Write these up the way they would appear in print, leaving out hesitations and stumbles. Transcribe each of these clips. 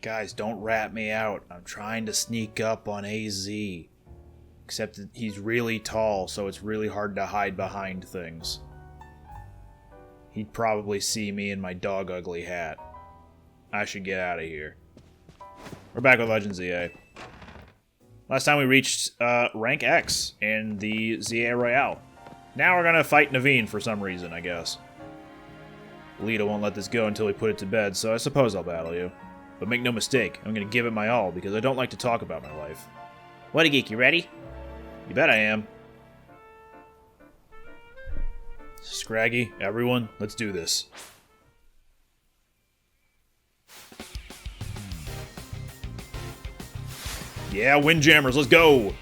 Guys, don't rat me out. I'm trying to sneak up on AZ. Except that he's really tall, so it's really hard to hide behind things. He'd probably see me in my dog ugly hat. I should get out of here. We're back with Legends ZA. Last time we reached rank X in the ZA Royale. Now we're gonna fight Naveen for some reason, I guess. Lita won't let this go until we put it to bed, so I suppose I'll battle you. But make no mistake, I'm gonna give it my all, because I don't like to talk about my life. Whattageek, you ready? You bet I am. Scraggy, everyone, let's do this. Yeah, Windjammers, let's go!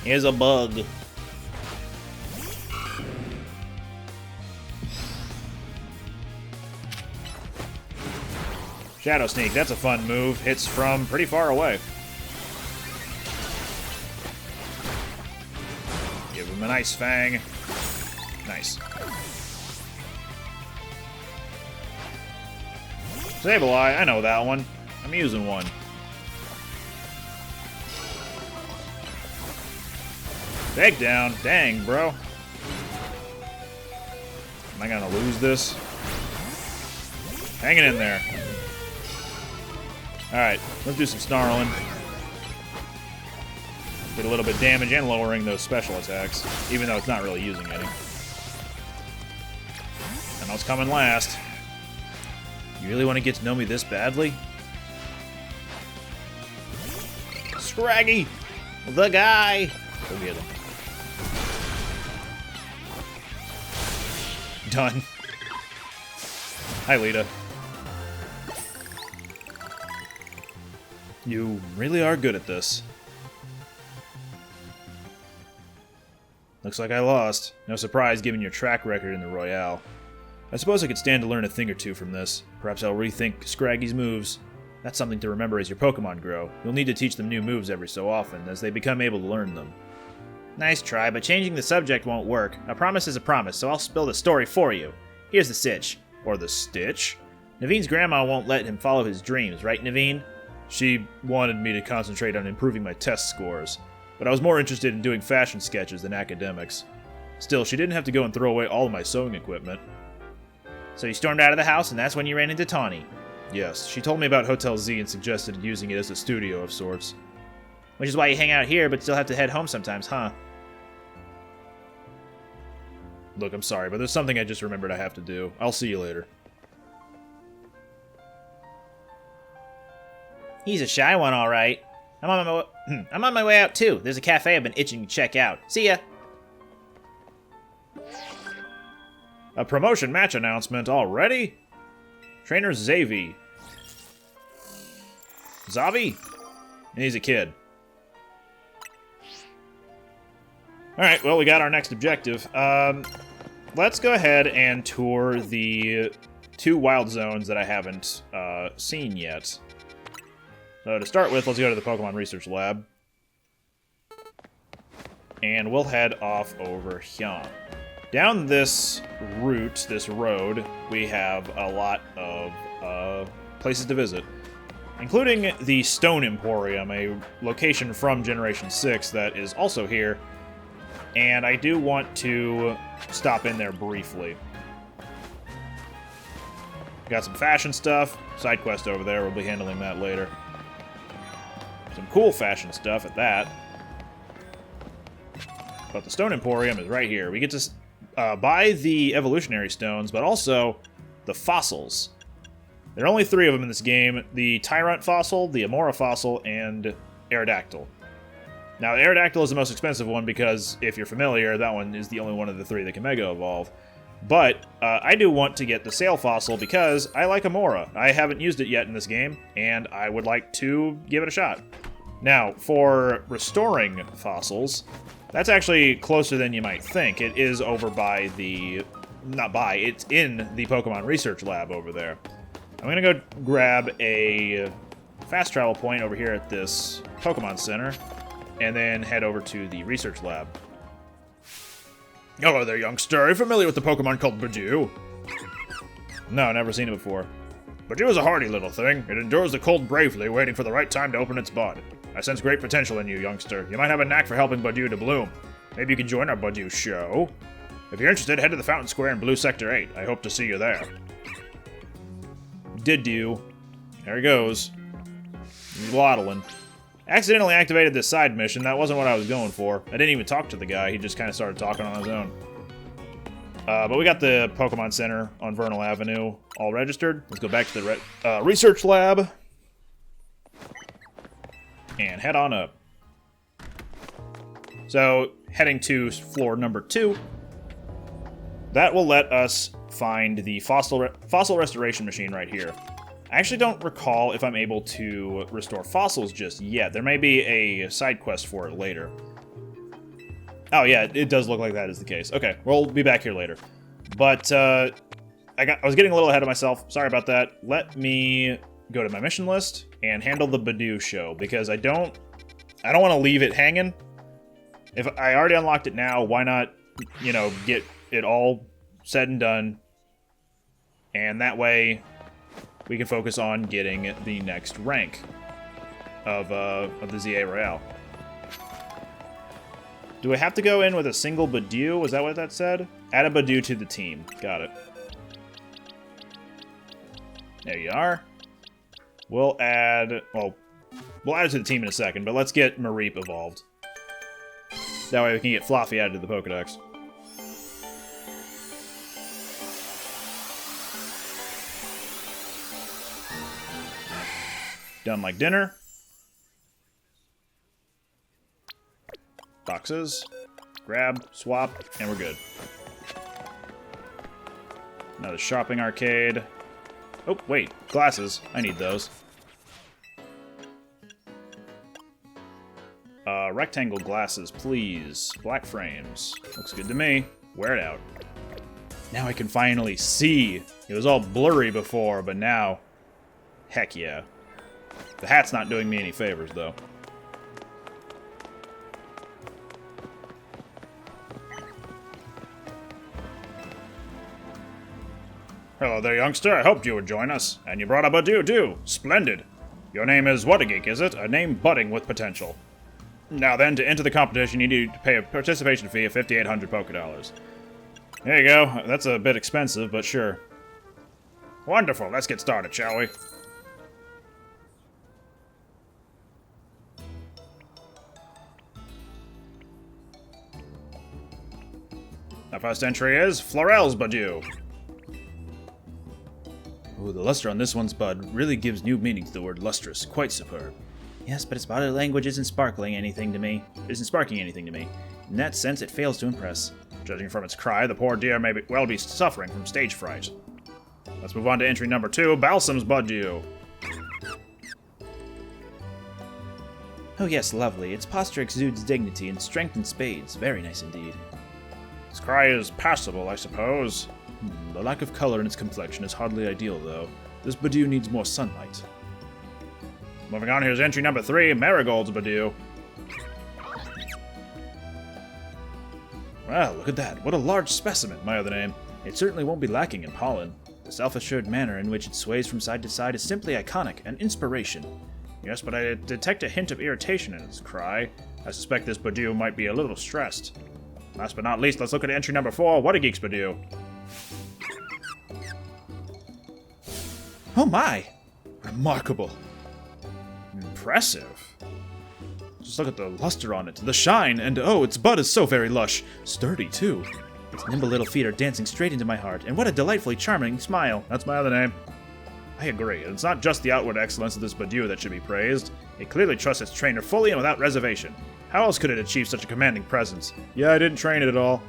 Here's a bug. Shadow Sneak, that's a fun move. Hits from pretty far away. Give him a nice fang. Nice. Sableye, I know that one. I'm using one. Takedown. Dang, bro. Am I gonna lose this? Hanging in there. Alright, let's do some snarling. Get a little bit of damage and lowering those special attacks, even though it's not really using any. I know it's coming last. You really want to get to know me this badly? Scraggy! The guy! Go get him. Done. Hi, Lita. You really are good at this. Looks like I lost. No surprise given your track record in the Royale. I suppose I could stand to learn a thing or two from this. Perhaps I'll rethink Scraggy's moves. That's something to remember as your Pokemon grow. You'll need to teach them new moves every so often, as they become able to learn them. Nice try, but changing the subject won't work. A promise is a promise, so I'll spill the story for you. Here's the sitch. Or the stitch? Naveen's grandma won't let him follow his dreams, right, Naveen? She wanted me to concentrate on improving my test scores, but I was more interested in doing fashion sketches than academics. Still, she didn't have to go and throw away all of my sewing equipment. So you stormed out of the house, and that's when you ran into Tawny? Yes, she told me about Hotel Z and suggested using it as a studio of sorts. Which is why you hang out here, but still have to head home sometimes, huh? Look, I'm sorry, but there's something I just remembered I have to do. I'll see you later. He's a shy one, all right. I'm on my way out, too. There's a cafe I've been itching to check out. See ya! A promotion match announcement already? Trainer Xavi. Zavi? And he's a kid. Alright, well, we got our next objective. Let's go ahead and tour the 2 wild zones that I haven't seen yet. So to start with, let's go to the Pokemon Research Lab. And we'll head off over here. Down this route, this road, we have a lot of places to visit. Including the Stone Emporium, a location from Generation 6 that is also here. And I do want to stop in there briefly. Got some fashion stuff. Side quest over there, we'll be handling that later. Some cool fashion stuff at that. But the Stone Emporium is right here. We get to buy the evolutionary stones, but also the fossils. There are only 3 of them in this game. The Tyrant fossil, the Amora fossil, and Aerodactyl. Now, the Aerodactyl is the most expensive one because, if you're familiar, that one is the only one of the 3 that can Mega Evolve. But I do want to get the Sail fossil because I like Amora. I haven't used it yet in this game, and I would like to give it a shot. Now, for restoring fossils, that's actually closer than you might think. It is over by the... not by, it's in the Pokemon Research Lab over there. I'm going to go grab a fast travel point over here at this Pokemon Center, and then head over to the Research Lab. Hello there, youngster. Are you familiar with the Pokemon called Bidoof? No, never seen it before. Badoo is a hardy little thing. It endures the cold bravely, waiting for the right time to open its bud. I sense great potential in you, youngster. You might have a knack for helping Badoo to bloom. Maybe you can join our Badoo show. If you're interested, head to the Fountain Square in Blue Sector 8. I hope to see you there. Did you? There he goes. He's waddling. Accidentally activated this side mission. That wasn't what I was going for. I didn't even talk to the guy. He just kind of started talking on his own. But we got the Pokemon Center on Vernal Avenue all registered. Let's go back to the research lab. And head on up. So, heading to floor number 2. That will let us find the fossil restoration machine right here. I actually don't recall if I'm able to restore fossils just yet. There may be a side quest for it later. Oh yeah, it does look like that is the case. Okay, we'll be back here later. But I was getting a little ahead of myself. Sorry about that. Let me go to my mission list and handle the Badoo show because I don't want to leave it hanging. If I already unlocked it now, why not, get it all said and done, and that way we can focus on getting the next rank of the ZA Royale. Do I have to go in with a single Badoo? Was that what that said? Add a Badoo to the team. Got it. There you are. We'll add it to the team in a second, but let's get Mareep evolved. That way we can get Fluffy added to the Pokedex. Done like dinner. Boxes. Grab, swap, and we're good. Another shopping arcade. Oh, wait. Glasses. I need those. Rectangle glasses, please. Black frames. Looks good to me. Wear it out. Now I can finally see. It was all blurry before, but now... Heck yeah. The hat's not doing me any favors, though. Hello there, youngster. I hoped you would join us. And you brought up a Badoo, too. Splendid. Your name is Whattageek, is it? A name budding with potential. Now then, to enter the competition, you need to pay a participation fee of 5,800 Pokédollars. There you go. That's a bit expensive, but sure. Wonderful. Let's get started, shall we? Our first entry is Florel's Badoo. Ooh, the luster on this one's bud really gives new meaning to the word lustrous. Quite superb. Yes, but its body language isn't sparking anything to me. In that sense, it fails to impress. Judging from its cry, the poor dear may well be suffering from stage fright. Let's move on to entry number 2, Balsam's Badoo. Oh yes, lovely. Its posture exudes dignity and strength in spades. Very nice indeed. Its cry is passable, I suppose. The lack of color in its complexion is hardly ideal, though. This Badoo needs more sunlight. Moving on, here's entry number 3, Marigold's Badoo. Well, look at that. What a large specimen, my other name. It certainly won't be lacking in pollen. The self-assured manner in which it sways from side to side is simply iconic, an inspiration. Yes, but I detect a hint of irritation in its cry. I suspect this Badoo might be a little stressed. Last but not least, let's look at entry number 4, Whattageek's Badoo. Oh my! Remarkable. Impressive. Just look at the luster on it, the shine, and oh, its bud is so very lush. Sturdy, too. Its nimble little feet are dancing straight into my heart, and what a delightfully charming smile. That's my other name. I agree. It's not just the outward excellence of this Badoo that should be praised. It clearly trusts its trainer fully and without reservation. How else could it achieve such a commanding presence? Yeah, I didn't train it at all.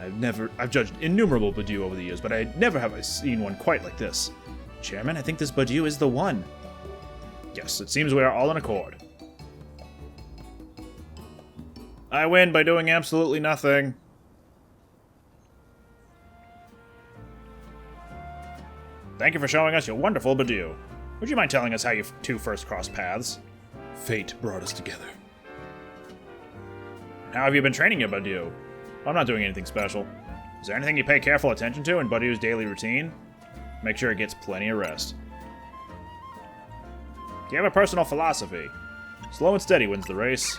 I've judged innumerable Badoo over the years, but I never have I seen one quite like this. Chairman, I think this Badoo is the one. Yes, it seems we are all in accord. I win by doing absolutely nothing. Thank you for showing us your wonderful Badoo. Would you mind telling us how you two first crossed paths? Fate brought us together. How have you been training your Badoo? I'm not doing anything special. Is there anything you pay careful attention to in Badoo's daily routine? Make sure it gets plenty of rest. Do you have a personal philosophy? Slow and steady wins the race.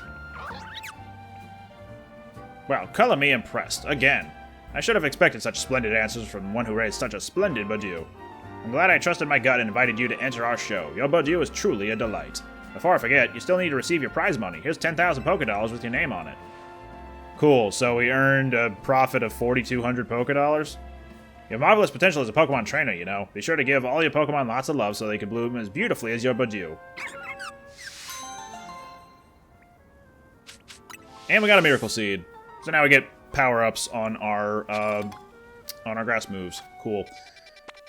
Well, color me impressed, again. I should have expected such splendid answers from one who raised such a splendid Badiou. I'm glad I trusted my gut and invited you to enter our show. Your Badiou is truly a delight. Before I forget, you still need to receive your prize money. Here's 10,000 Pokédollars with your name on it. Cool, so we earned a profit of 4,200 Pokédollars? You have marvelous potential as a Pokemon trainer, you know. Be sure to give all your Pokemon lots of love so they can bloom as beautifully as your Badiou. And we got a Miracle Seed. So now we get power-ups on our grass moves. Cool.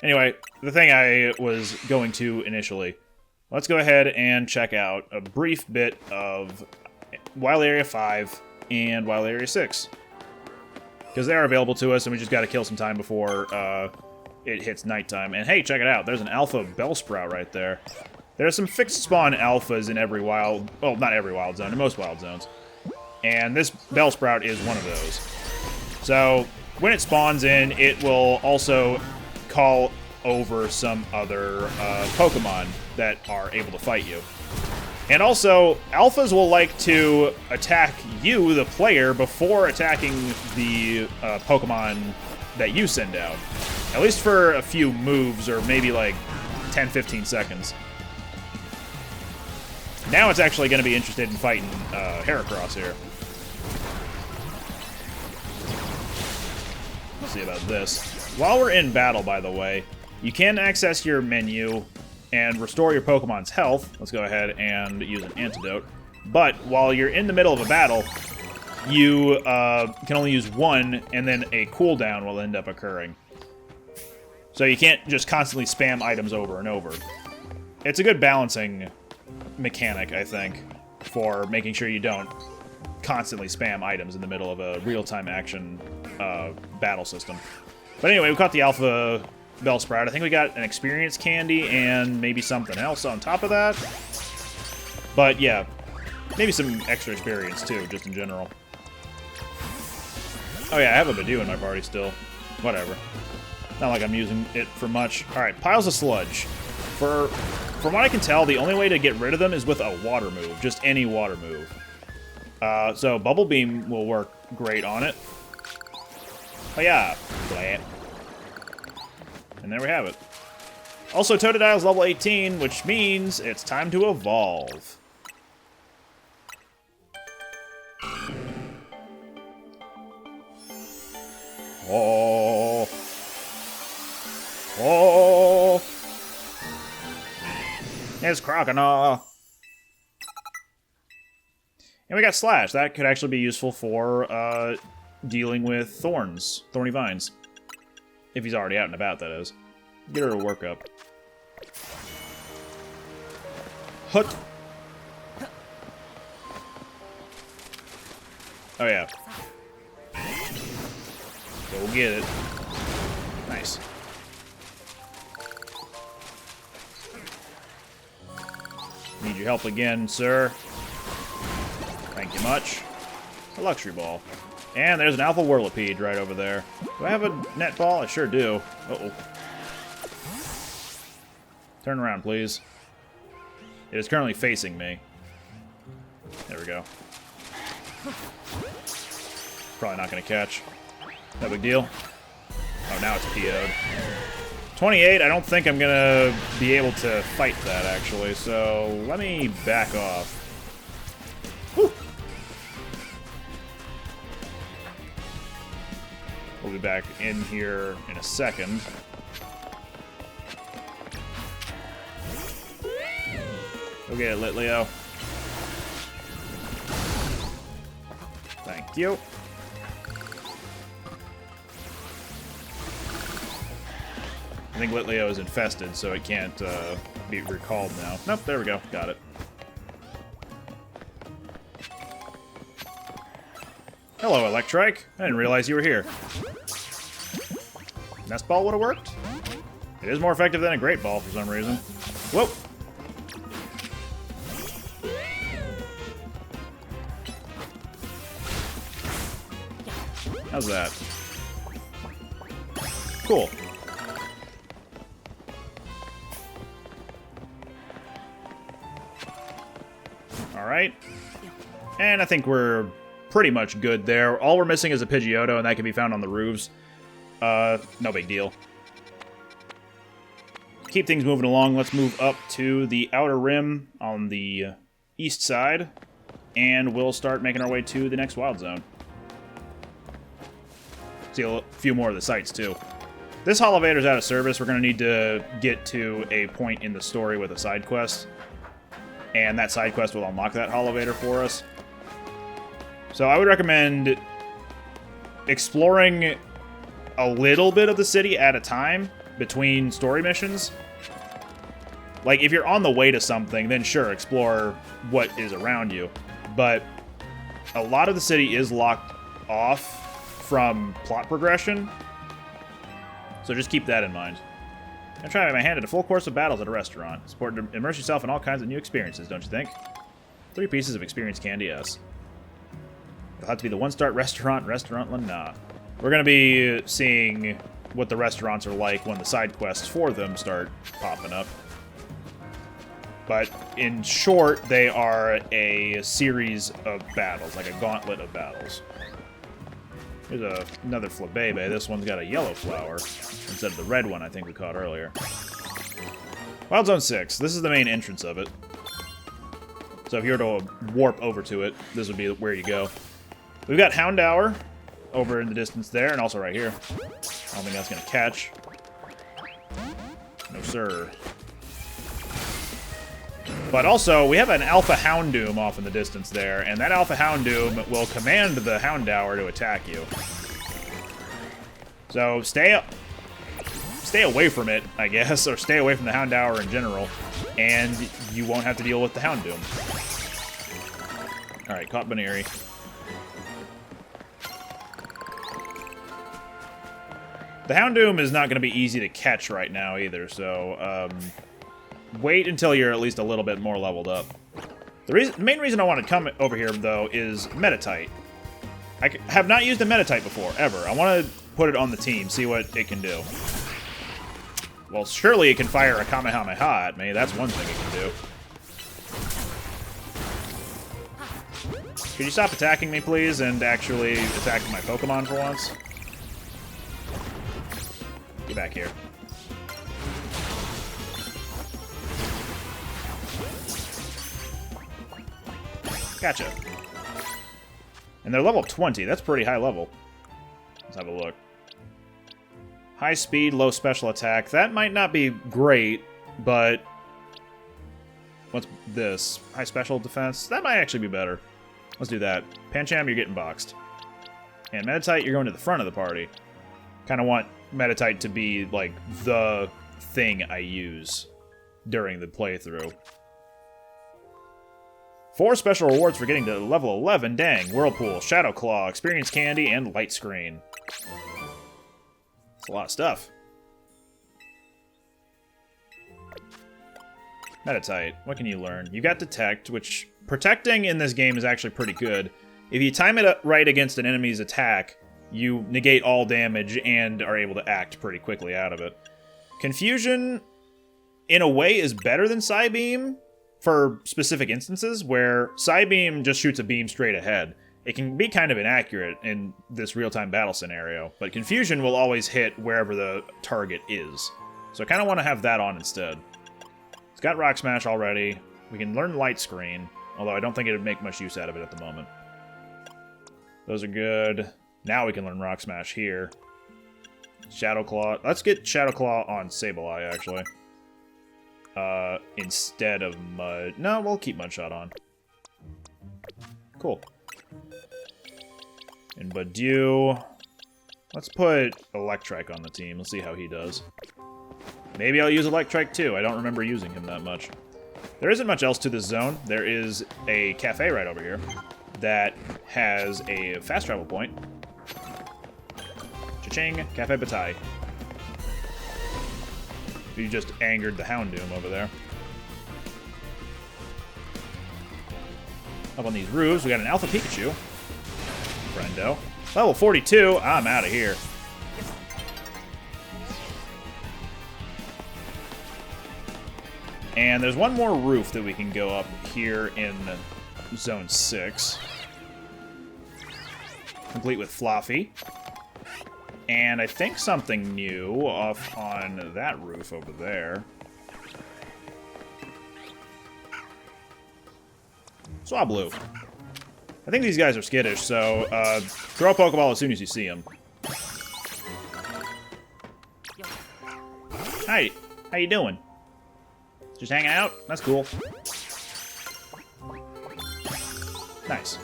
Anyway, the thing I was going to initially. Let's go ahead and check out a brief bit of Wild Area 5 and Wild Area 6. Because they're available to us, and we just got to kill some time before it hits nighttime. And hey, check it out. There's an Alpha Bellsprout right there. There's some fixed spawn Alphas in every wild... Well, not every wild zone, in most wild zones. And this Bellsprout is one of those. So, when it spawns in, it will also call over some other Pokemon that are able to fight you. And also, Alphas will like to attack you, the player, before attacking the Pokemon that you send out. At least for a few moves, or maybe like 10-15 seconds. Now it's actually going to be interested in fighting Heracross here. Let's see about this. While we're in battle, by the way, you can access your menu and restore your Pokemon's health. Let's go ahead and use an antidote. But while you're in the middle of a battle, you can only use one, and then a cooldown will end up occurring. So you can't just constantly spam items over and over. It's a good balancing mechanic, I think, for making sure you don't constantly spam items in the middle of a real-time action battle system. But anyway, we caught the Alpha Bellsprout. I think we got an experience candy and maybe something else on top of that. But yeah, maybe some extra experience too, just in general. Oh yeah, I have a Badiou in my party still. Whatever. Not like I'm using it for much. Alright, piles of sludge. From what I can tell, the only way to get rid of them is with a water move. Just any water move. So Bubble Beam will work great on it. Oh yeah. Blah. And there we have it. Also, Totodile's level 18, which means it's time to evolve. Oh. Oh. It's Croconaw. And we got Slash. That could actually be useful for dealing with thorny vines. If he's already out and about, that is. Get her to work up. Hut. Oh, yeah. Go get it. Nice. Need your help again, sir. Thank you much. A luxury ball. And there's an Alpha Whirlipede right over there. Do I have a net ball? I sure do. Uh-oh. Turn around, please. It is currently facing me. There we go. Probably not going to catch. No big deal. Oh, now it's PO'd. 28, I don't think I'm going to be able to fight that, actually. So, let me back off. Whew. We'll be back in here in a second. Go get it, Litleo. Thank you. I think Litleo is infested, so it can't be recalled now. Nope, there we go. Got it. Hello, Electrike. I didn't realize you were here. Nest Ball would have worked? It is more effective than a Great Ball for some reason. Whoa! How's that? Cool. Alright. And I think we're pretty much good there. All we're missing is a Pidgeotto, and that can be found on the roofs. No big deal. Keep things moving along. Let's move up to the outer rim on the east side, and we'll start making our way to the next wild zone. See a few more of the sites, too. This Holovator's out of service. We're going to need to get to a point in the story with a side quest, and that side quest will unlock that Holovator for us. So I would recommend exploring a little bit of the city at a time between story missions. Like, if you're on the way to something, then sure, explore what is around you. But a lot of the city is locked off from plot progression, so just keep that in mind. I'm trying my hand at a full course of battles at a restaurant. It's important to immerse yourself in all kinds of new experiences, don't you think? 3 pieces of experience candy, yes. It'll have to be the one-star restaurant, Restaurant Lana. We're going to be seeing what the restaurants are like when the side quests for them start popping up. But in short, they are a series of battles, like a gauntlet of battles. Here's another Flabebe. This one's got a yellow flower instead of the red one I think we caught earlier. Wild Zone 6. This is the main entrance of it. So if you were to warp over to it, this would be where you go. We've got Houndour over in the distance there, and also right here. I don't think that's going to catch. No, sir. But also, we have an Alpha Houndoom off in the distance there, and that Alpha Houndoom will command the Houndour to attack you. So stay away from it, I guess, or stay away from the Houndour in general, and you won't have to deal with the Houndoom. Alright, caught Baneri. The Houndoom is not going to be easy to catch right now either, so wait until you're at least a little bit more leveled up. The main reason I want to come over here, though, is Meditite. I have not used a Meditite before, ever. I want to put it on the team, see what it can do. Well, surely it can fire a Kamehameha at me. That's one thing it can do. Could you stop attacking me, please, and actually attack my Pokemon for once? Get back here. Gotcha. And they're level 20. That's pretty high level. Let's have a look. High speed, low special attack. That might not be great, but... What's this? High special defense? That might actually be better. Let's do that. Pancham, you're getting boxed. And Meditite, you're going to the front of the party. Kind of want Meditite to be, like, the thing I use during the playthrough. 4 special rewards for getting to level 11. Dang. Whirlpool, Shadow Claw, Experience Candy, and Light Screen. That's a lot of stuff. Meditite. What can you learn? You got Detect, which... Protecting in this game is actually pretty good. If you time it right against an enemy's attack, you negate all damage and are able to act pretty quickly out of it. Confusion, in a way, is better than Psybeam for specific instances, where Psybeam just shoots a beam straight ahead. It can be kind of inaccurate in this real-time battle scenario, but Confusion will always hit wherever the target is. So I kind of want to have that on instead. It's got Rock Smash already. We can learn Light Screen, although I don't think it would make much use out of it at the moment. Those are good. Now we can learn Rock Smash here. Shadow Claw. Let's get Shadow Claw on Sableye, actually. Instead of Mud. No, we'll keep Mudshot on. Cool. And Badoo. Let's put Electrike on the team. Let's see how he does. Maybe I'll use Electrike too. I don't remember using him that much. There isn't much else to this zone. There is a cafe right over here that has a fast travel point. Cha-ching, Cafe Bataille. You just angered the Houndoom over there. Up on these roofs, we got an Alpha Pikachu. Friendo. Level 42, I'm out of here. And there's one more roof that we can go up here in Zone 6. Complete with Floffy. And I think something new off on that roof over there. Swablu. I think these guys are skittish, so throw a Pokeball as soon as you see them. Hi, how you doing? Just hanging out? That's cool. Nice.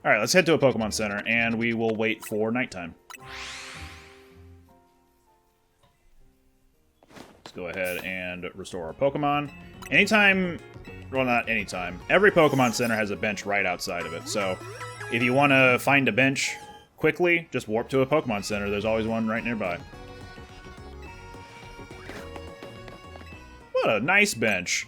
Alright, let's head to a Pokemon Center, and we will wait for nighttime. Let's go ahead and restore our Pokemon. Anytime... Well, not anytime. Every Pokemon Center has a bench right outside of it, so if you want to find a bench quickly, just warp to a Pokemon Center. There's always one right nearby. What a nice bench.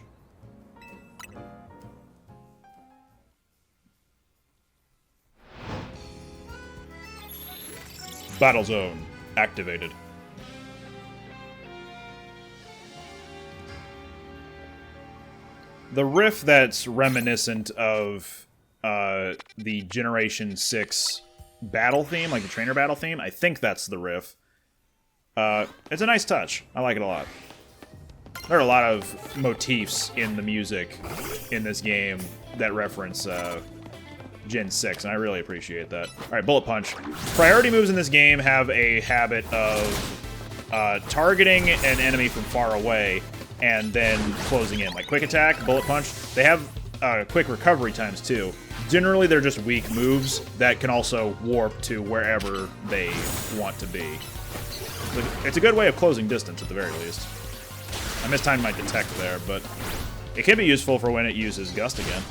Battle Zone activated. The riff that's reminiscent of the Generation 6 battle theme, like the trainer battle theme, I think that's the riff. It's a nice touch. I like it a lot. There are a lot of motifs in the music in this game that reference Gen 6, and I really appreciate that. Alright, Bullet Punch. Priority moves in this game have a habit of targeting an enemy from far away and then closing in. Like Quick Attack, Bullet Punch, they have quick recovery times too. Generally, they're just weak moves that can also warp to wherever they want to be. It's a good way of closing distance at the very least. I mistimed my Detect there, but it can be useful for when it uses Gust again.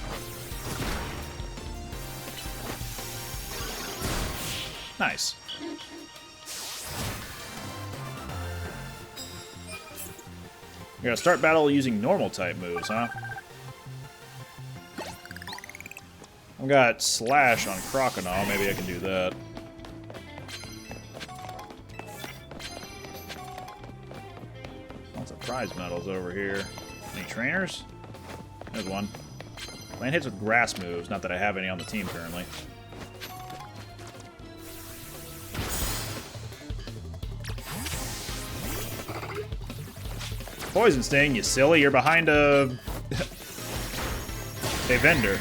Nice. You're gonna start battle using normal type moves, huh? I've got Slash on Crocodile. Maybe I can do that. Lots of prize medals over here. Any trainers? There's one. Land hits with grass moves. Not that I have any on the team currently. Poison Sting, you silly. You're behind a vendor.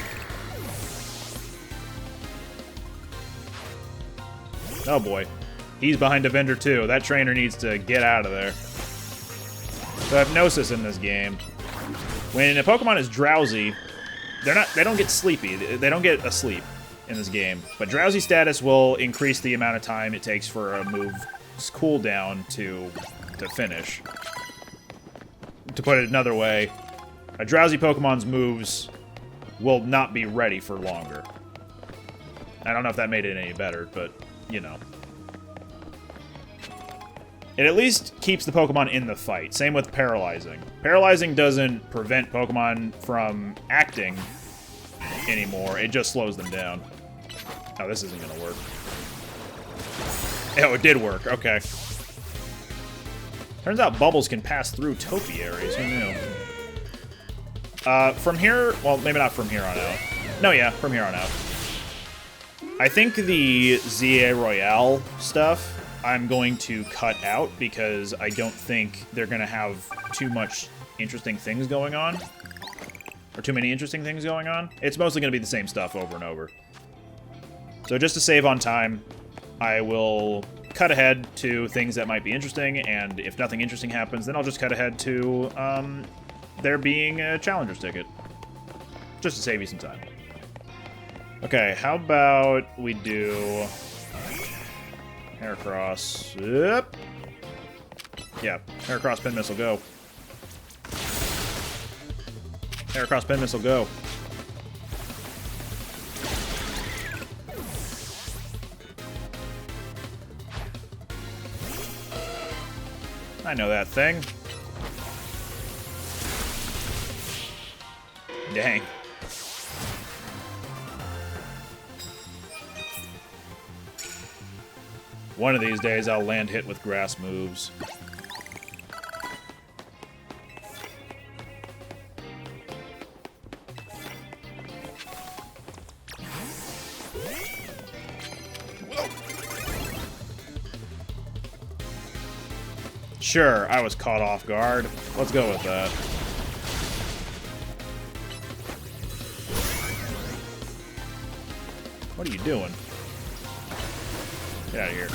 Oh boy. He's behind a vendor too. That trainer needs to get out of there. So Hypnosis in this game. When a Pokemon is drowsy, they don't get sleepy. They don't get asleep in this game. But drowsy status will increase the amount of time it takes for a move's cooldown to finish. To put it another way, a drowsy Pokemon's moves will not be ready for longer. I don't know if that made it any better, but, you know. It at least keeps the Pokemon in the fight. Same with Paralyzing. Paralyzing doesn't prevent Pokemon from acting anymore. It just slows them down. Oh, this isn't going to work. Oh, it did work. Okay. Turns out bubbles can pass through topiaries. Who knew? From here... Well, maybe not from here on out. No, yeah, from here on out. I think the ZA Royale stuff I'm going to cut out because I don't think they're going to have too much interesting things going on. Or too many interesting things going on. It's mostly going to be the same stuff over and over. So just to save on time, I will cut ahead to things that might be interesting, and if nothing interesting happens, then I'll just cut ahead to there being a Challenger's ticket. Just to save you some time. Okay, how about we do Heracross. Yep. Yeah, Heracross Pin Missile, go. Heracross Pin Missile, go. I know that thing. Dang. One of these days I'll land hit with grass moves. Sure, I was caught off guard. Let's go with that. What are you doing? Get out of here.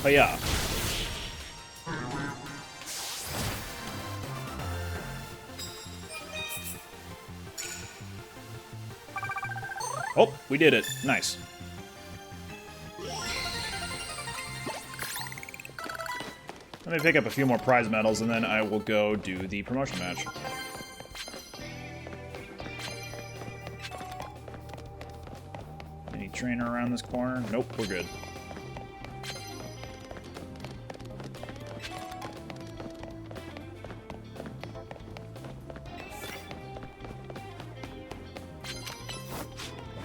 Oh yeah. Oh, we did it. Nice. Let me pick up a few more prize medals, and then I will go do the promotion match. Any trainer around this corner? Nope, we're good.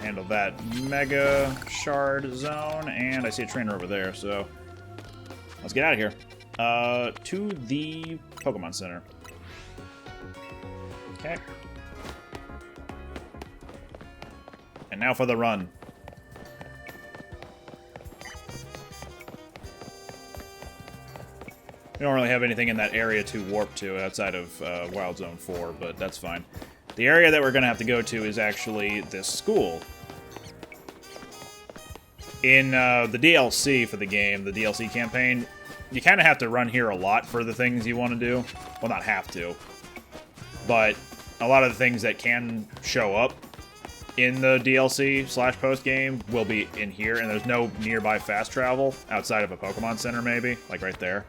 Handle that Mega Shard zone, and I see a trainer over there, so let's get out of here. To the Pokemon Center. Okay. And now for the run. We don't really have anything in that area to warp to outside of Wild Zone 4, but that's fine. The area that we're going to have to go to is actually this school. In the DLC for the game, the DLC campaign, you kind of have to run here a lot for the things you want to do. Well, not have to. But a lot of the things that can show up in the DLC/post game will be in here, and there's no nearby fast travel outside of a Pokemon Center, maybe, like right there.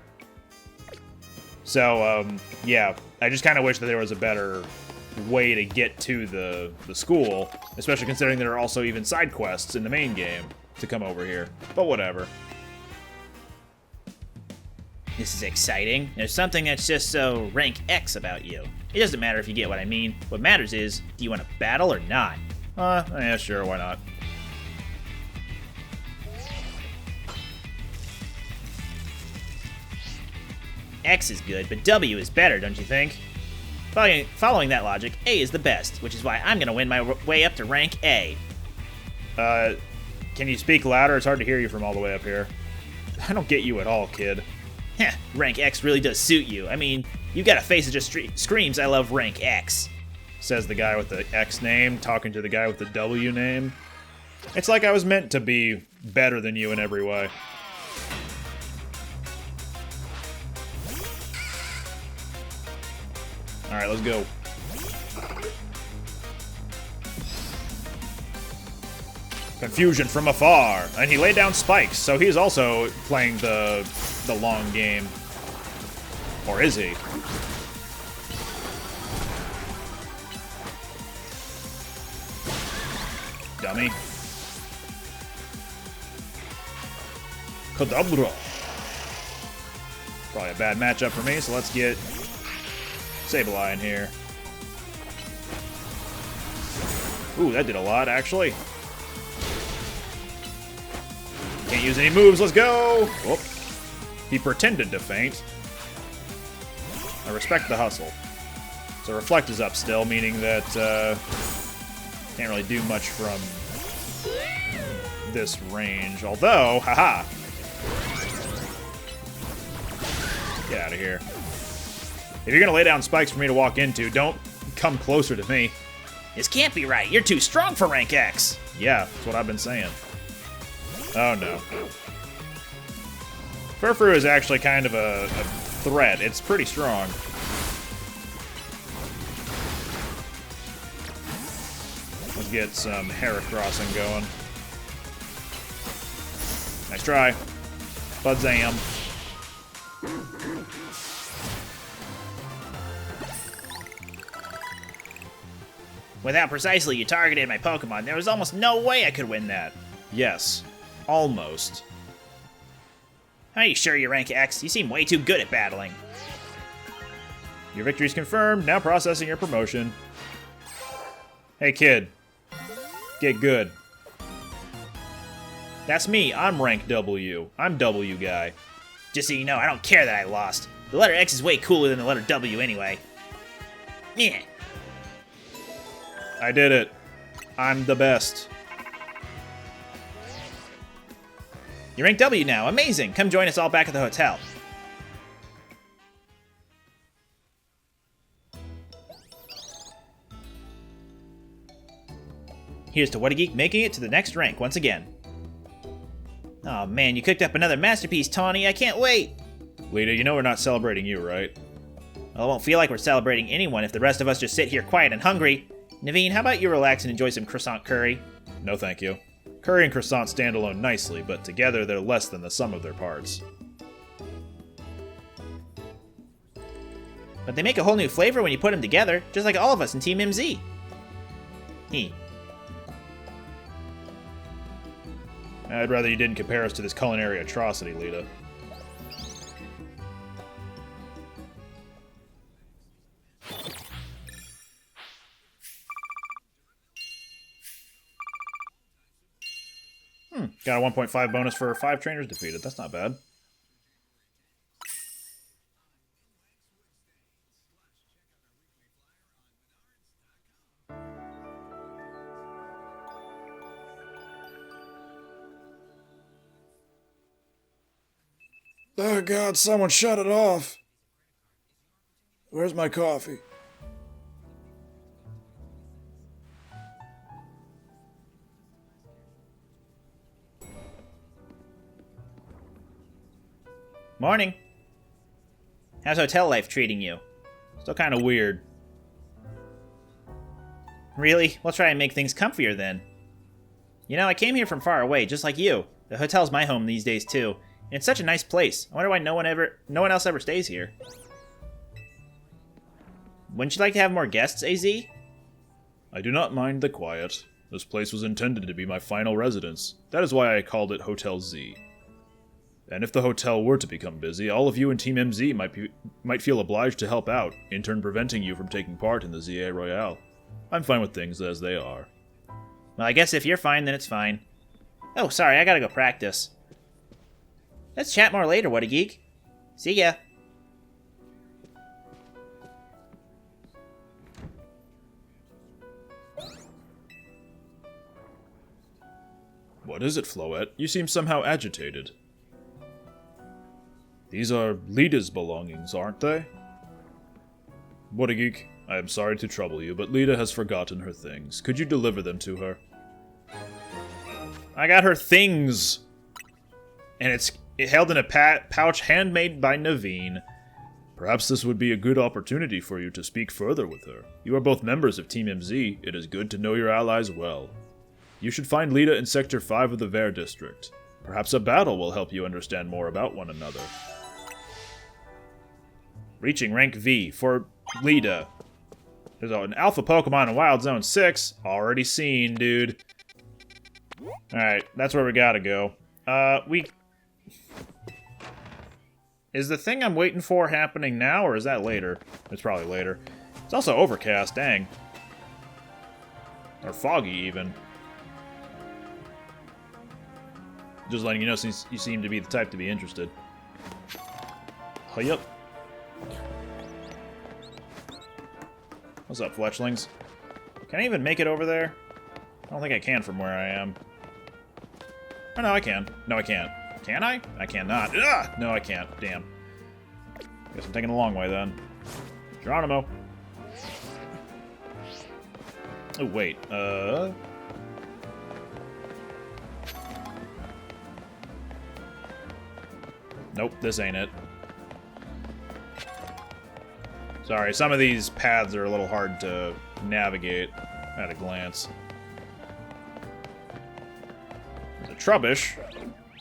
So, yeah, I just kind of wish that there was a better way to get to the school, especially considering there are also even side quests in the main game to come over here. But whatever. This is exciting. There's something that's just so rank X about you. It doesn't matter if you get what I mean. What matters is, do you want to battle or not? Yeah, sure, why not? X is good, but W is better, don't you think? Following that logic, A is the best, which is why I'm gonna win my way up to rank A. Can you speak louder? It's hard to hear you from all the way up here. I don't get you at all, kid. Heh, rank X really does suit you. I mean, you got a face that just screams, I love rank X. Says the guy with the X name, talking to the guy with the W name. It's like I was meant to be better than you in every way. Alright, let's go. Confusion from afar. And he laid down spikes, so he's also playing the long game. Or is he? Dummy. Kadabra. Probably a bad matchup for me, so let's get Sableye in here. Ooh, that did a lot, actually. Can't use any moves, let's go! Whoop. He pretended to faint. I respect the hustle. So Reflect is up still, meaning that can't really do much from this range. Although, haha! Get out of here. If you're gonna lay down spikes for me to walk into, don't come closer to me. This can't be right. You're too strong for rank X. Yeah, that's what I've been saying. Oh no. Furfrou is actually kind of a threat. It's pretty strong. Let's get some Heracrossing going. Nice try. Budzam. With how precisely you targeted my Pokemon, there was almost no way I could win that. Yes. Almost. Are you sure you're rank X? You seem way too good at battling. Your victory's confirmed. Now processing your promotion. Hey, kid. Get good. That's me. I'm rank W. I'm W guy. Just so you know, I don't care that I lost. The letter X is way cooler than the letter W anyway. Yeah. I did it. I'm the best. You're rank W now. Amazing. Come join us all back at the hotel. Here's to whattageek making it to the next rank once again. Oh man, you cooked up another masterpiece, Tawny. I can't wait. Lita, you know we're not celebrating you, right? Well, it won't feel like we're celebrating anyone if the rest of us just sit here quiet and hungry. Naveen, how about you relax and enjoy some croissant curry? No thank you. Curry and croissant stand alone nicely, but together they're less than the sum of their parts. But they make a whole new flavor when you put them together, just like all of us in Team MZ. I'd rather you didn't compare us to this culinary atrocity, Lita. Got a 1.5 bonus for 5 trainers defeated. That's not bad. Oh God, someone shut it off. Where's my coffee? Morning. How's hotel life treating you? Still kind of weird. Really? We'll try and make things comfier then. You know, I came here from far away, just like you. The hotel's my home these days too. And it's such a nice place. I wonder why no one else ever stays here. Wouldn't you like to have more guests, AZ? I do not mind the quiet. This place was intended to be my final residence. That is why I called it Hotel Z. And if the hotel were to become busy, all of you in Team MZ might feel obliged to help out, in turn preventing you from taking part in the ZA Royale. I'm fine with things as they are. Well, I guess if you're fine, then it's fine. Oh, sorry, I gotta go practice. Let's chat more later, whattageek. See ya. What is it, Floette? You seem somehow agitated. These are Lita's belongings, aren't they? Whattageek, I am sorry to trouble you, but Lita has forgotten her things. Could you deliver them to her? I got her things! And it's held in a pouch handmade by Naveen. Perhaps this would be a good opportunity for you to speak further with her. You are both members of Team MZ. It is good to know your allies well. You should find Lita in Sector 5 of the Ver District. Perhaps a battle will help you understand more about one another. Reaching rank V for Lita. There's an alpha Pokemon in Wild Zone 6. Already seen, dude. Alright, that's where we gotta go. Is the thing I'm waiting for happening now, or is that later? It's probably later. It's also overcast, dang. Or foggy, even. Just letting you know, since you seem to be the type to be interested. Yup. What's up, fletchlings? Can I even make it over there? I don't think I can from where I am. Oh, no, I can. No, I can't. Can I? I cannot. Ugh! No, I can't. Damn. Guess I'm taking the long way, then. Geronimo. Oh, wait. Nope, this ain't it. Sorry, some of these paths are a little hard to navigate at a glance. There's a Trubbish.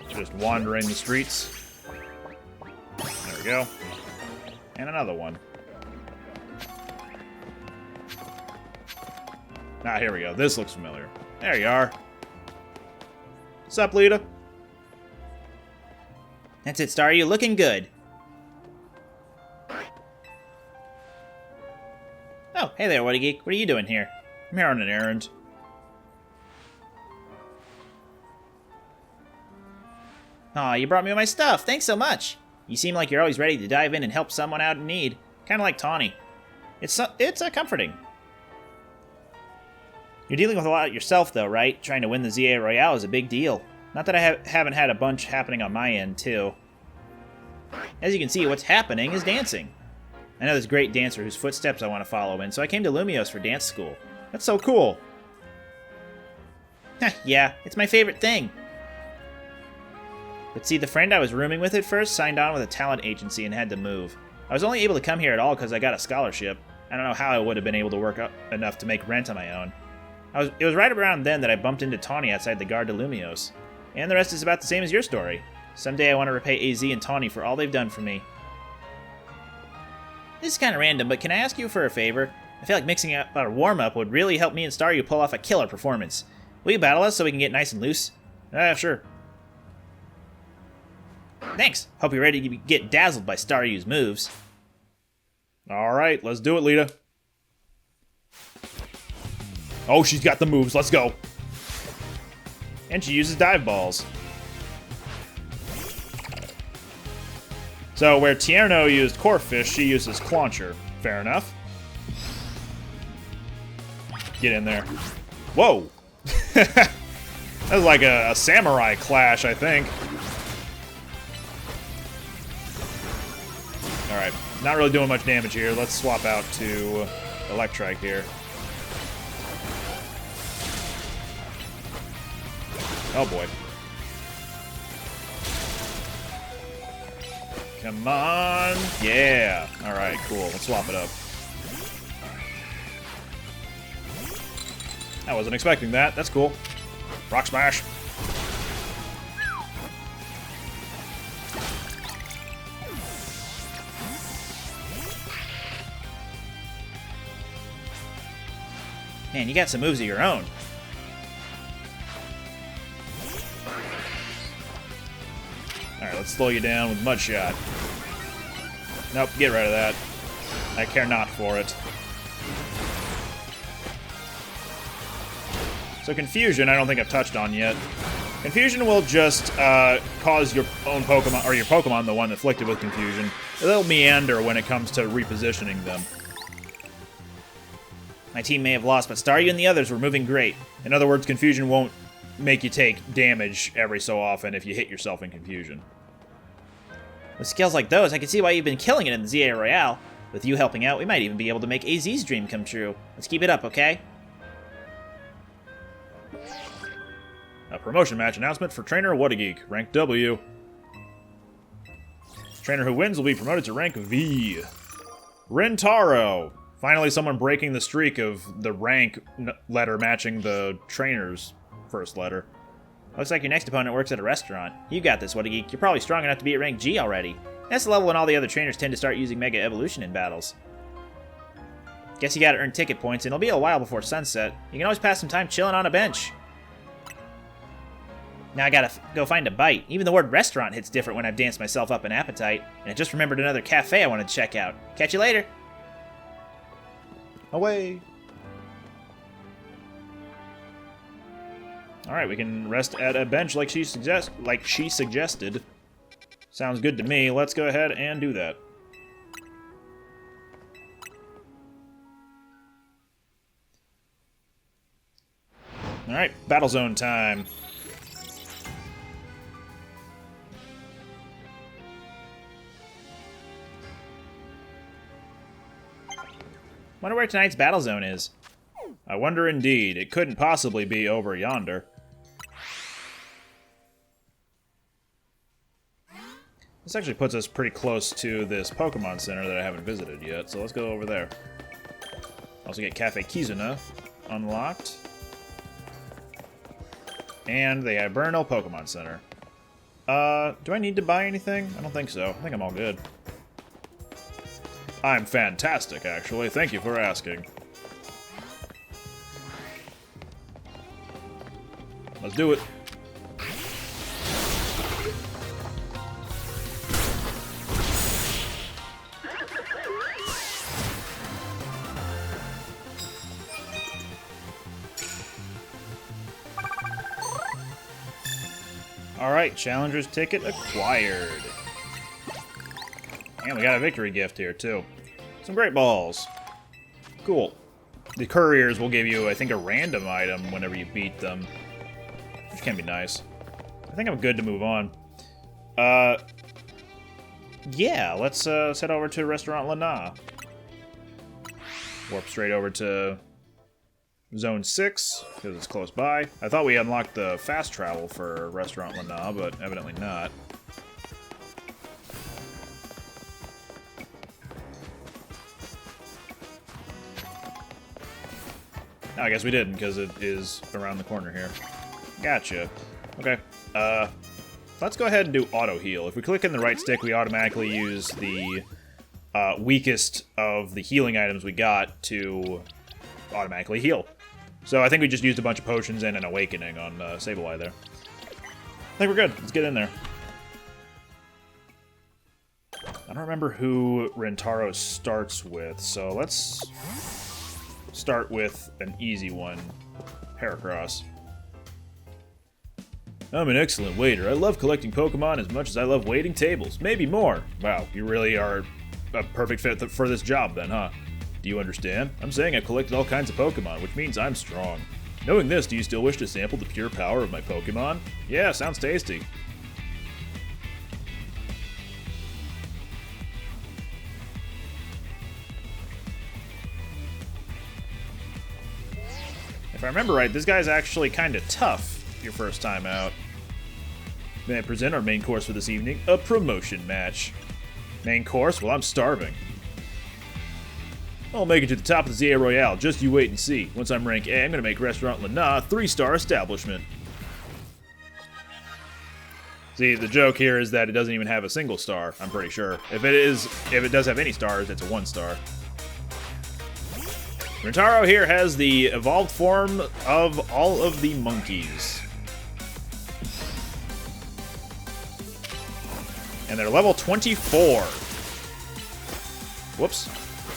Just wandering the streets. There we go. And another one. Ah, here we go. This looks familiar. There you are. What's up, Lita? That's it, Star. You're looking good. Oh, hey there, whattageek. What are you doing here? I'm here on an errand. Aw, you brought me my stuff. Thanks so much. You seem like you're always ready to dive in and help someone out in need. Kind of like Tawny. It's comforting. You're dealing with a lot yourself, though, right? Trying to win the ZA Royale is a big deal. Not that I haven't had a bunch happening on my end, too. As you can see, what's happening is dancing. I know this great dancer whose footsteps I want to follow in, so I came to Lumios for dance school. That's so cool. Yeah, it's my favorite thing. But see, the friend I was rooming with at first signed on with a talent agency and had to move. I was only able to come here at all because I got a scholarship. I don't know how I would have been able to work up enough to make rent on my own. It was right around then that I bumped into Tawny outside the Gare de Lumios. And the rest is about the same as your story. Someday I want to repay AZ and Tawny for all they've done for me. This is kind of random, but can I ask you for a favor? I feel like mixing up our warm-up would really help me and Staryu pull off a killer performance. Will you battle us so we can get nice and loose? Sure. Thanks. Hope you're ready to get dazzled by Staryu's moves. Alright, let's do it, Lita. Oh, she's got the moves. Let's go. And she uses dive balls. So where Tierno used Corphish, she uses Clauncher. Fair enough. Get in there. Whoa! That was like a samurai clash, I think. Alright, not really doing much damage here. Let's swap out to Electrike here. Oh boy. Come on. Yeah. Alright, cool. Let's swap it up. I wasn't expecting that. That's cool. Rock Smash. Man, you got some moves of your own. Alright, let's slow you down with Mud Shot. Nope, get rid of that. I care not for it. So Confusion, I don't think I've touched on yet. Confusion will just cause your own Pokemon, or your Pokemon, the one afflicted with Confusion. They'll meander when it comes to repositioning them. My team may have lost, but Staryu and the others were moving great. In other words, Confusion won't make you take damage every so often if you hit yourself in Confusion. With skills like those, I can see why you've been killing it in the ZA Royale. With you helping out, we might even be able to make AZ's dream come true. Let's keep it up, okay? A promotion match announcement for Trainer Whattageek, rank W. Trainer who wins will be promoted to rank V. Rintaro. Finally someone breaking the streak of the rank letter matching the trainer's first letter. Looks like your next opponent works at a restaurant. You got this, Whattageek. You're probably strong enough to be at rank G already. That's the level when all the other trainers tend to start using Mega Evolution in battles. Guess you gotta earn ticket points, and it'll be a while before sunset. You can always pass some time chilling on a bench. Now I gotta go find a bite. Even the word restaurant hits different when I've danced myself up an appetite. And I just remembered another cafe I want to check out. Catch you later! Away! Alright, we can rest at a bench like she suggested. Sounds good to me. Let's go ahead and do that. Alright, battle zone time. Wonder where tonight's battle zone is. I wonder indeed. It couldn't possibly be over yonder. This actually puts us pretty close to this Pokemon Center that I haven't visited yet, so let's go over there. Also get Cafe Kizuna unlocked. And the Hibernal Pokemon Center. Do I need to buy anything? I don't think so. I think I'm all good. I'm fantastic, actually. Thank you for asking. Let's do it. Alright, Challenger's ticket acquired. And we got a victory gift here, too. Some great balls. Cool. the couriers will give you, I think, a random item whenever you beat them, which can be nice. I think I'm good to move on. Yeah, let's head over to Restaurant Lana. Warp straight over to Zone 6, because it's close by. I thought we unlocked the fast travel for Restaurant Lana, but evidently not. No, I guess we didn't, because it is around the corner here. Gotcha. Okay. Let's go ahead and do auto heal. If we click in the right stick, we automatically use the weakest of the healing items we got to automatically heal. So I think we just used a bunch of potions and an awakening on Sableye there. I think we're good. Let's get in there. I don't remember who Rentaro starts with, so let's start with an easy one. Heracross. I'm an excellent waiter. I love collecting Pokemon as much as I love waiting tables. Maybe more. Wow, you really are a perfect fit for this job then, huh? Do you understand? I'm saying I've collected all kinds of Pokemon, which means I'm strong. Knowing this, do you still wish to sample the pure power of my Pokemon? Yeah, sounds tasty. If I remember right, this guy's actually kind of tough your first time out. May I present our main course for this evening? A promotion match. Main course? Well, I'm starving. I'll make it to the top of the Zia Royale, just you wait and see. Once I'm rank A, I'm gonna make Restaurant Lana a 3-star establishment. See, the joke here is that it doesn't even have a single star, I'm pretty sure. If it does have any stars, it's a 1-star. Rentaro here has the evolved form of all of the monkeys. And they're level 24. Whoops.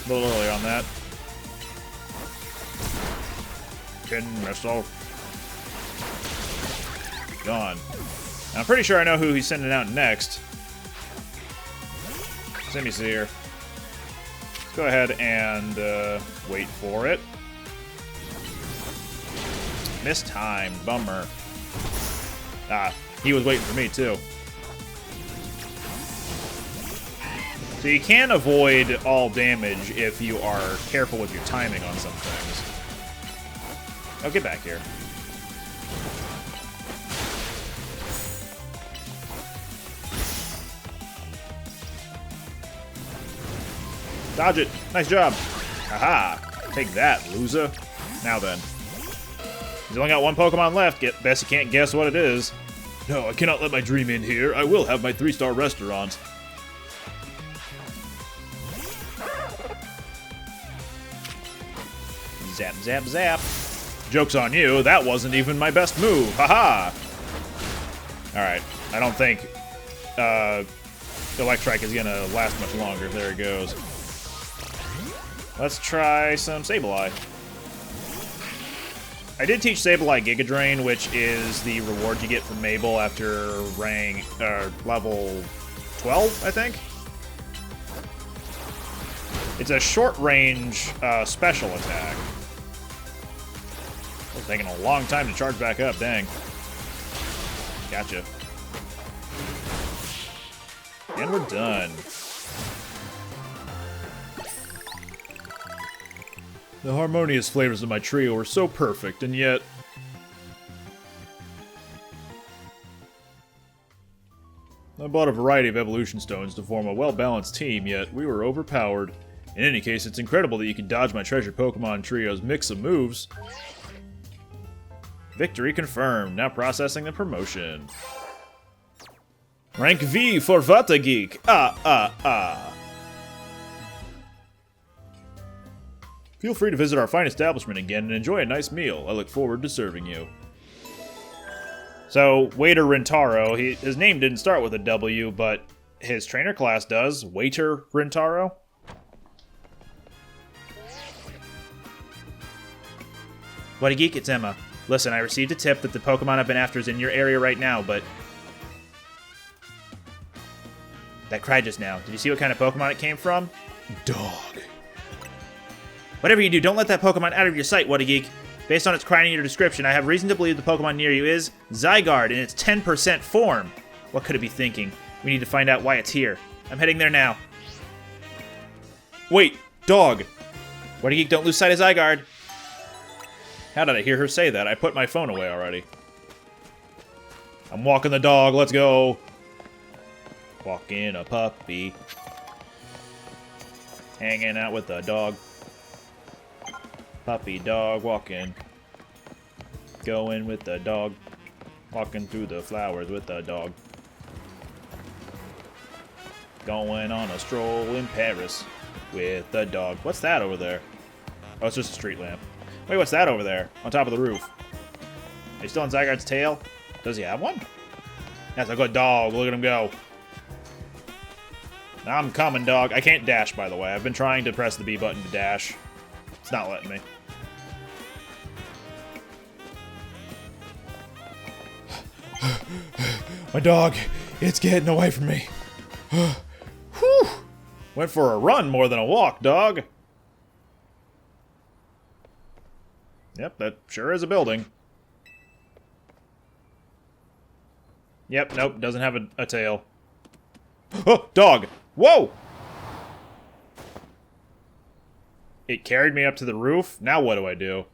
A little early on that. Missile. Gone. I'm pretty sure I know who he's sending out next. Let me see here. Let's go ahead and wait for it. Missed time. Bummer. Ah, he was waiting for me too. So you can avoid all damage if you are careful with your timing on some things. Oh, get back here. Dodge it. Nice job. Haha. Take that, loser. Now then. He's only got one Pokemon left. Best you can't guess what it is. No, I cannot let my dream end here. I will have my 3-star restaurant. Zap, zap, zap. Joke's on you, that wasn't even my best move. Haha! Alright, I don't think Electrike is gonna last much longer. There it goes. Let's try some Sableye. I did teach Sableye Giga Drain, which is the reward you get from Mabel after level 12, I think. It's a short-range special attack. It's taking a long time to charge back up, dang. Gotcha. And we're done. The harmonious flavors of my trio were so perfect, and yet... I bought a variety of evolution stones to form a well-balanced team, yet we were overpowered. In any case, it's incredible that you can dodge my treasured Pokemon trio's mix of moves. Victory confirmed. Now processing the promotion. Rank V for whattageek. Feel free to visit our fine establishment again and enjoy a nice meal. I look forward to serving you. So, Waiter Rentaro, his name didn't start with a W, but his trainer class does. Waiter Rentaro. Whattageek, it's Emma. Listen, I received a tip that the Pokemon I've been after is in your area right now, but... That cried just now. Did you see what kind of Pokemon it came from? Dog. Whatever you do, don't let that Pokemon out of your sight, whattageek. Based on its crying in your description, I have reason to believe the Pokemon near you is Zygarde in its 10% form. What could it be thinking? We need to find out why it's here. I'm heading there now. Wait, dog. Whattageek, don't lose sight of Zygarde. How did I hear her say that? I put my phone away already. I'm walking the dog, let's go. Walking a puppy. Hanging out with the dog. Puppy dog walking. Going with the dog. Walking through the flowers with the dog. Going on a stroll in Paris with the dog. What's that over there? Oh, it's just a street lamp. Wait, what's that over there? On top of the roof. Are you still on Zygarde's tail? Does he have one? That's a good dog. Look at him go. I'm coming, dog. I can't dash, by the way. I've been trying to press the B button to dash. It's not letting me. My dog, it's getting away from me. Whew. Went for a run more than a walk, dog. Yep, that sure is a building. Yep, nope, doesn't have a tail. Oh, dog! Whoa! It carried me up to the roof. Now what do I do?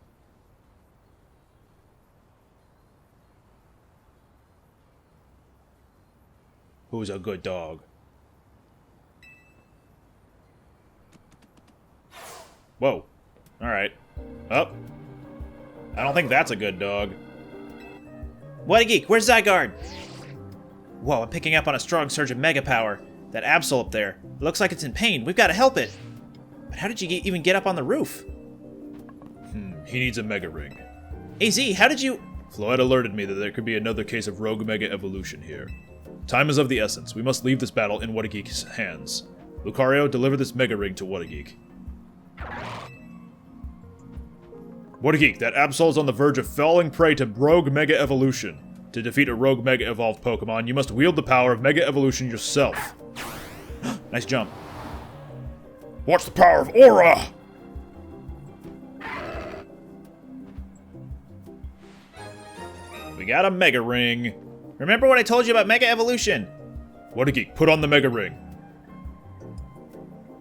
Who's a good dog? Whoa. Alright. Up. I don't think that's a good dog. Whattageek, where's Zygarde? Whoa, I'm picking up on a strong surge of mega power. That Absol up there. It looks like it's in pain. We've got to help it. But how did you even get up on the roof? He needs a Mega Ring. AZ, how did you... Floyd alerted me that there could be another case of rogue Mega Evolution here. Time is of the essence. We must leave this battle in Whattageek's hands. Lucario, deliver this Mega Ring to Whattageek. Whattageek, that Absol is on the verge of falling prey to rogue Mega Evolution. To defeat a rogue Mega Evolved Pokemon, you must wield the power of Mega Evolution yourself. Nice jump. Watch the power of Aura! We got a Mega Ring. Remember what I told you about Mega Evolution? Whattageek, put on the Mega Ring.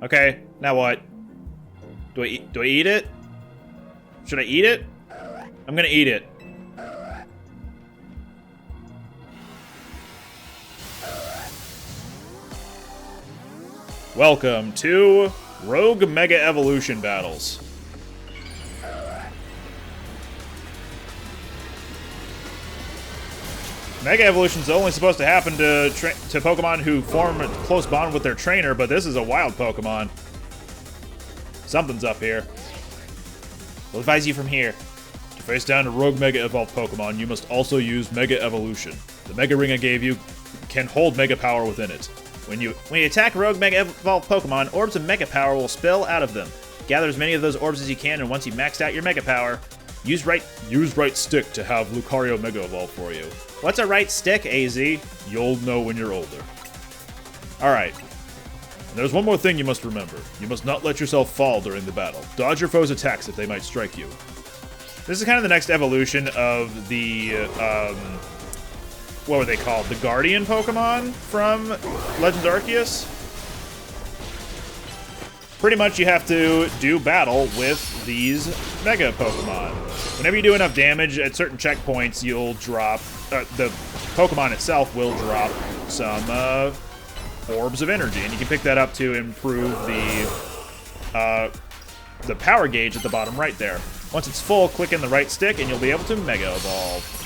Okay, now what? Do I eat it? Should I eat it? I'm gonna eat it. Welcome to Rogue Mega Evolution Battles. Mega Evolution's only supposed to happen to Pokemon who form a close bond with their trainer, but this is a wild Pokemon. Something's up here. We'll advise you from here. To face down a rogue Mega Evolved Pokemon, you must also use Mega Evolution. The Mega Ring I gave you can hold Mega Power within it. When you attack rogue Mega Evolved Pokemon, orbs of Mega Power will spill out of them. Gather as many of those orbs as you can, and once you've maxed out your Mega Power, use right stick to have Lucario Mega Evolve for you. What's a right stick, AZ? You'll know when you're older. Alright. And there's one more thing you must remember. You must not let yourself fall during the battle. Dodge your foes' attacks if they might strike you. This is kind of the next evolution of the, what were they called? The Guardian Pokemon from Legends Arceus? Pretty much you have to do battle with these Mega Pokemon. Whenever you do enough damage at certain checkpoints, you'll drop, the Pokemon itself will drop some, orbs of energy, and you can pick that up to improve the power gauge at the bottom right there. Once it's full, click in the right stick, and you'll be able to Mega Evolve.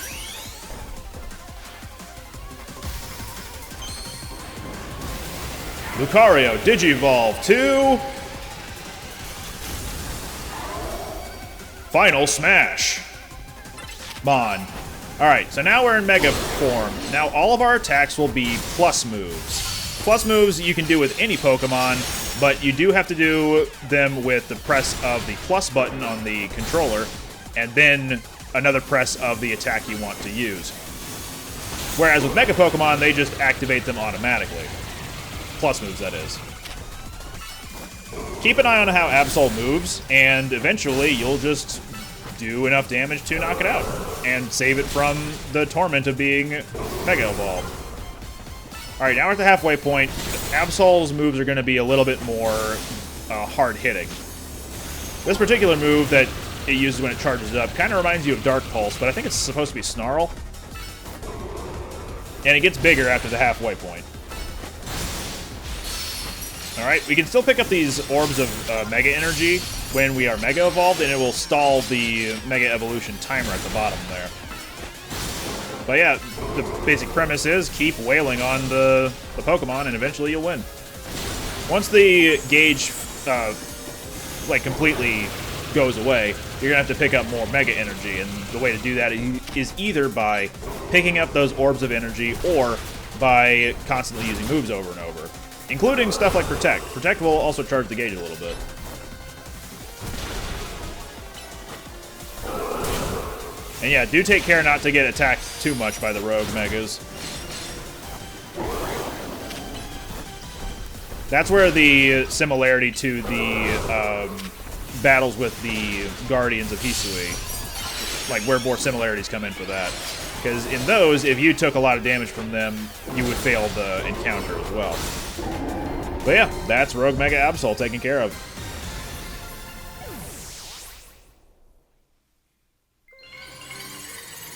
Lucario, Digivolve to... Final Smash! Come on. Alright, so now we're in Mega form. Now all of our attacks will be plus moves. Plus moves you can do with any Pokemon, but you do have to do them with the press of the plus button on the controller, and then another press of the attack you want to use. Whereas with Mega Pokemon, they just activate them automatically. Plus moves, that is. keep an eye on how Absol moves, and eventually you'll just do enough damage to knock it out and save it from the torment of being Mega Evolved. Alright, now we're at the halfway point. Absol's moves are going to be a little bit more hard-hitting. This particular move that it uses when it charges up kind of reminds you of Dark Pulse, but I think it's supposed to be Snarl. And it gets bigger after the halfway point. Alright, we can still pick up these orbs of Mega Energy when we are Mega Evolved, and it will stall the Mega Evolution timer at the bottom there. But yeah, the basic premise is keep wailing on the Pokemon, and eventually you'll win. Once the gauge, like, completely goes away, you're gonna have to pick up more Mega Energy, and the way to do that is either by picking up those orbs of energy or by constantly using moves over and over, including stuff like Protect. Protect will also charge the gauge a little bit. And yeah, do take care not to get attacked too much by the Rogue Megas. That's where the similarity to the battles with the Guardians of Hisui, like where more similarities come in for that. Because in those, if you took a lot of damage from them, you would fail the encounter as well. But yeah, that's Rogue Mega Absol taken care of.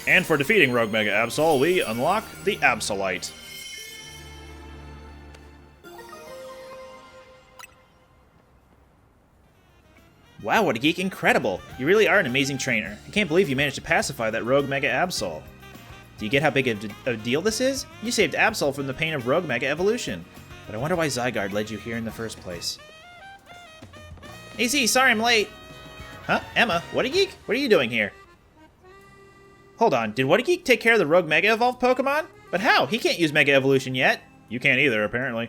And for defeating Rogue Mega Absol, we unlock the Absolite. Wow, whattageek, incredible! You really are an amazing trainer. I can't believe you managed to pacify that Rogue Mega Absol. Do you get how big a deal this is? You saved Absol from the pain of Rogue Mega Evolution. But I wonder why Zygarde led you here in the first place. AZ, sorry I'm late! Huh? Emma, whattageek? What are you doing here? Hold on, did whattageek take care of the Rogue Mega Evolved Pokemon? But how? He can't use Mega Evolution yet. You can't either, apparently.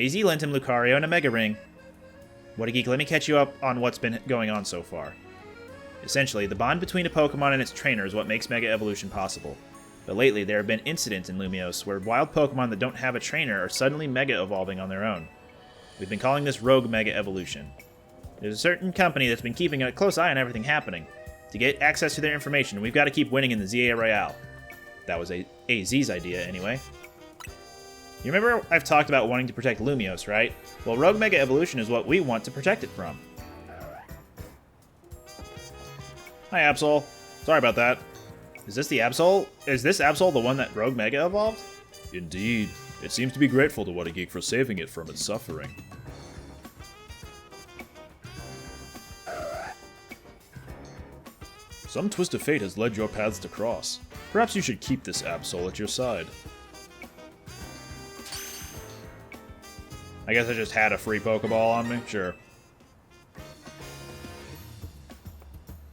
AZ lent him Lucario and a Mega Ring. Whattageek, let me catch you up on what's been going on so far. Essentially, the bond between a Pokemon and its trainer is what makes Mega Evolution possible. But lately, there have been incidents in Lumiose where wild Pokemon that don't have a trainer are suddenly Mega Evolving on their own. We've been calling this Rogue Mega Evolution. There's a certain company that's been keeping a close eye on everything happening. To get access to their information, we've got to keep winning in the ZA Royale. That was AZ's idea, anyway. You remember I've talked about wanting to protect Lumiose, right? Well, Rogue Mega Evolution is what we want to protect it from. Hi, Absol. Sorry about that. Is this the Absol? Is this Absol the one that Rogue Mega evolved? Indeed. It seems to be grateful to whattageek for saving it from its suffering. Some twist of fate has led your paths to cross. Perhaps you should keep this Absol at your side. I guess I just had a free Pokeball on me? Sure.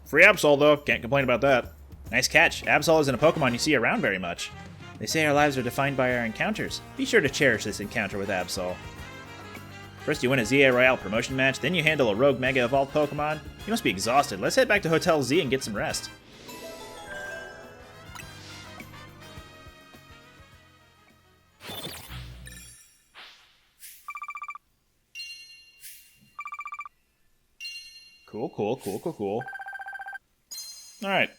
Free Absol, though. Can't complain about that. Nice catch. Absol isn't a Pokemon you see around very much. They say our lives are defined by our encounters. Be sure to cherish this encounter with Absol. First you win a ZA Royale promotion match, then you handle a Rogue Mega Evolved Pokemon. You must be exhausted. Let's head back to Hotel Z and get some rest. Cool. Alright.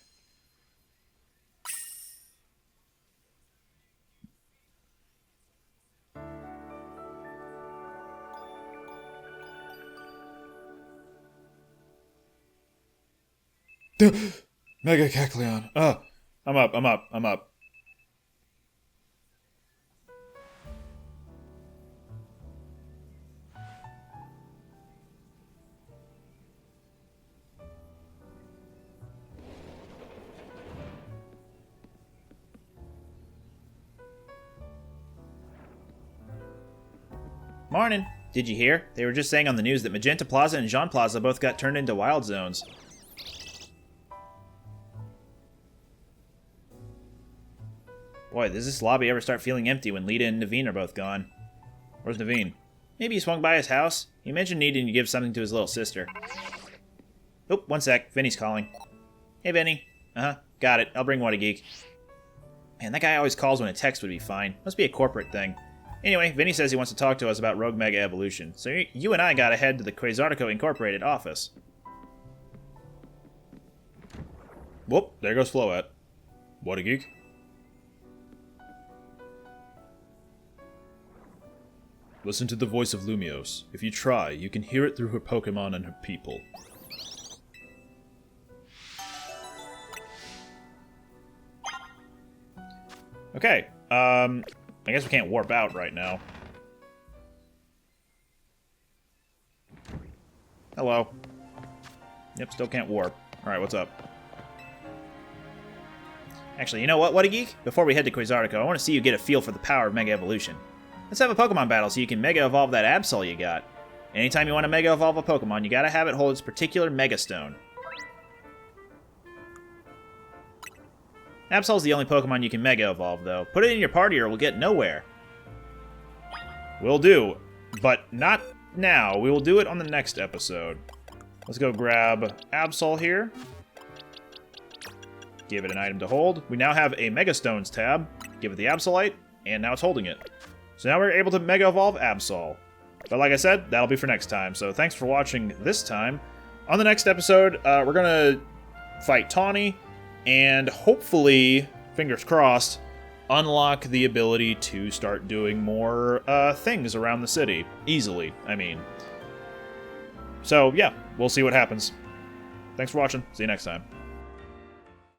Mega Kecleon. I'm up. Morning. Did you hear? They were just saying on the news that Magenta Plaza and Jean Plaza both got turned into wild zones. Boy, does this lobby ever start feeling empty when Lita and Naveen are both gone. Where's Naveen? Maybe he swung by his house. He mentioned needing to give something to his little sister. Oop, one sec. Vinny's calling. Hey, Vinny. Uh-huh. Got it. I'll bring whattageek. Man, that guy always calls when a text would be fine. Must be a corporate thing. Anyway, Vinny says he wants to talk to us about Rogue Mega Evolution, so you and I gotta head to the Xhattageek Incorporated office. Whoop, there goes Floette. Whattageek. Listen to the voice of Lumiose. If you try, you can hear it through her Pokémon and her people. Okay, I guess we can't warp out right now. Hello. Yep, still can't warp. Alright, what's up? Actually, you know what, whattageek? Before we head to Xhattageek, I want to see you get a feel for the power of Mega Evolution. Let's have a Pokemon battle so you can Mega Evolve that Absol you got. Anytime you want to Mega Evolve a Pokemon, you gotta have it hold its particular Mega Stone. Absol's the only Pokemon you can Mega Evolve, though. Put it in your party or we'll get nowhere. Will do, but not now. We will do it on the next episode. Let's go grab Absol here. Give it an item to hold. We now have a Mega Stones tab. Give it the Absolite, and now it's holding it. So now we're able to Mega Evolve Absol. But like I said, that'll be for next time. So thanks for watching this time. On the next episode, we're gonna fight Tawny, and hopefully, fingers crossed, unlock the ability to start doing more things around the city. Easily, I mean. So yeah, we'll see what happens. Thanks for watching. See you next time.